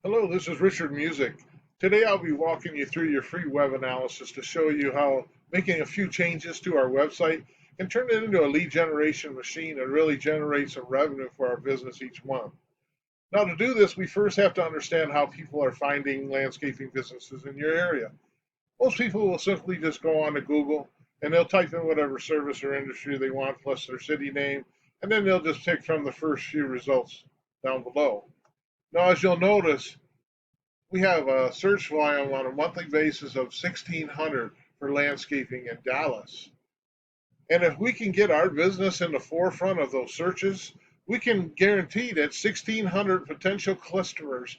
Hello, this is Richard Music. Today I'll be walking you through your free web analysis to show you how making a few changes to our website can turn it into a lead generation machine and really generate some revenue for our business each month. Now, to do this, we first have to understand how people are finding landscaping businesses in your area. Most people will simply just go on to Google and they'll type in whatever service or industry they want plus their city name, and then they'll just pick from the first few results down below. Now, as you'll notice, we have a search volume on a monthly basis of 1,600 for landscaping in Dallas. And if we can get our business in the forefront of those searches, we can guarantee that 1,600 potential customers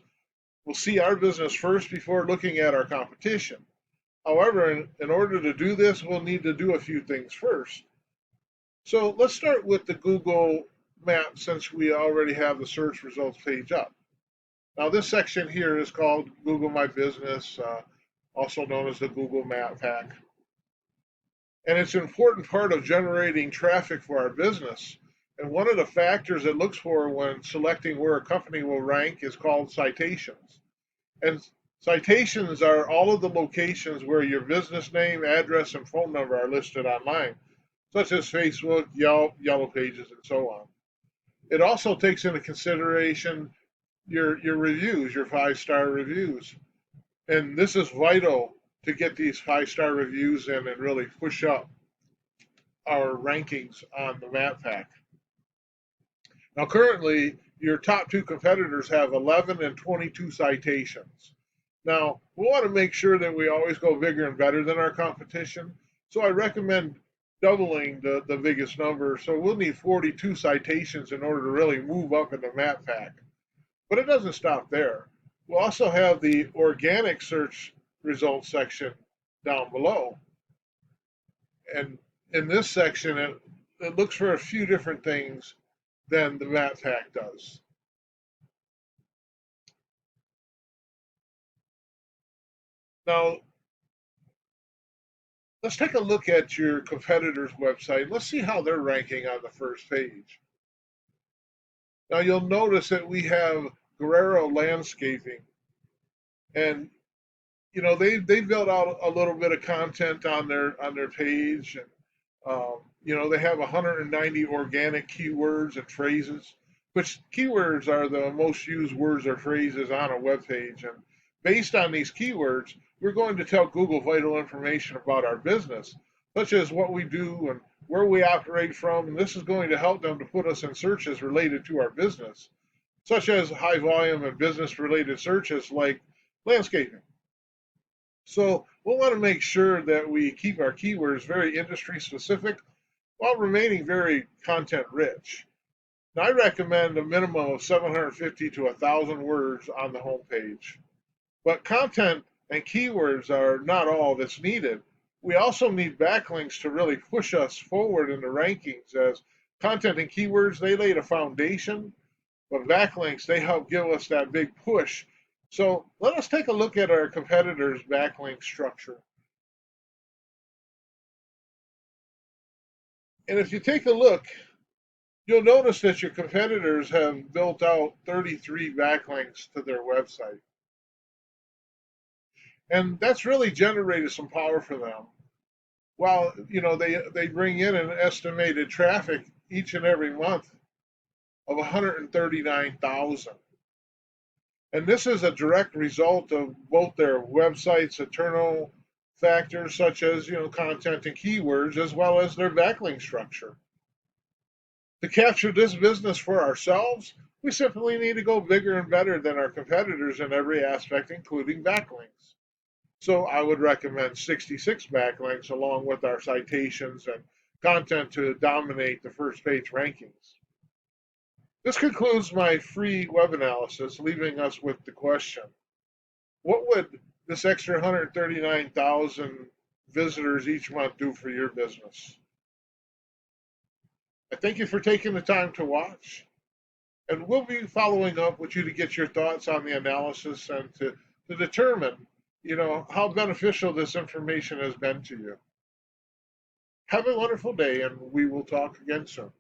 will see our business first before looking at our competition. However, in order to do this, we'll need to do a few things first. So let's start with the Google map since we already have the search results page up. Now, this section here is called Google My Business, also known as the Google Map Pack. And it's an important part of generating traffic for our business. And one of the factors it looks for when selecting where a company will rank is called citations. And citations are all of the locations where your business name, address, and phone number are listed online, such as Facebook, Yelp, Yellow Pages, and so on. It also takes into consideration your reviews, your 5-star reviews. And this is vital to get these 5-star reviews in and really push up our rankings on the map pack. Now, currently, your top two competitors have 11 and 22 citations. Now, we want to make sure that we always go bigger and better than our competition. So I recommend doubling the biggest number. So we'll need 42 citations in order to really move up in the map pack. But it doesn't stop there. We'll also have the organic search results section down below. And in this section, it looks for a few different things than the map pack does. Now, let's take a look at your competitor's website. Let's see how they're ranking on the first page. Now, you'll notice that we have Guerrero Landscaping, and they built out a little bit of content on their page, and they have 190 organic keywords and phrases, which keywords are the most used words or phrases on a web page. And based on these keywords, we're going to tell Google vital information about our business, such as what we do and where we operate from. And this is going to help them to put us in searches related to our business, such as high volume and business related searches like landscaping. So we'll want to make sure that we keep our keywords very industry specific while remaining very content rich. Now, I recommend a minimum of 750 to 1,000 words on the homepage. But content and keywords are not all that's needed. We also need backlinks to really push us forward in the rankings, as content and keywords, they lay the foundation, but backlinks, they help give us that big push. So let us take a look at our competitors' backlink structure. And if you take a look, you'll notice that your competitors have built out 33 backlinks to their website. And that's really generated some power for them. While, they bring in an estimated traffic each and every month of 139,000. And this is a direct result of both their website's internal factors such as, content and keywords, as well as their backlink structure. To capture this business for ourselves, we simply need to go bigger and better than our competitors in every aspect, including backlinks. So I would recommend 66 backlinks along with our citations and content to dominate the first page rankings. This concludes my free web analysis, leaving us with the question: what would this extra 139,000 visitors each month do for your business? I thank you for taking the time to watch, and we'll be following up with you to get your thoughts on the analysis and to determine, how beneficial this information has been to you. Have a wonderful day, and we will talk again soon.